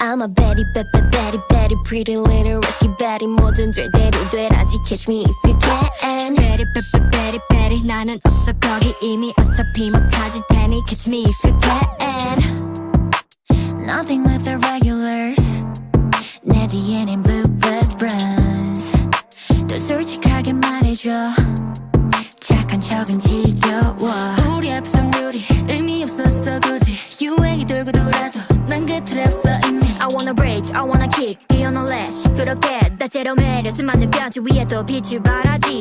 I'm a very, very, very, very pretty little risky baddie. 뭐든 절대로 되라지 catch me if you can. Very, very, very, very 나는 없어 거기 이미 어차피 못 찾을 테니 catch me if you can. Nothing with the regulars. 내 뒤에는 blue blood runs. 더 솔직하게 말해줘. 착한 척은 지겨워. 우리 앞선 룰이 의미 없었어 굳이 유행이 돌고 돌아도 난 그 틀에 없어 이미 I wanna break, I wanna kick 뛰어놀래 시끄럽게 다채로 매력 수많은 뼈지 위에도 빛을 발하지.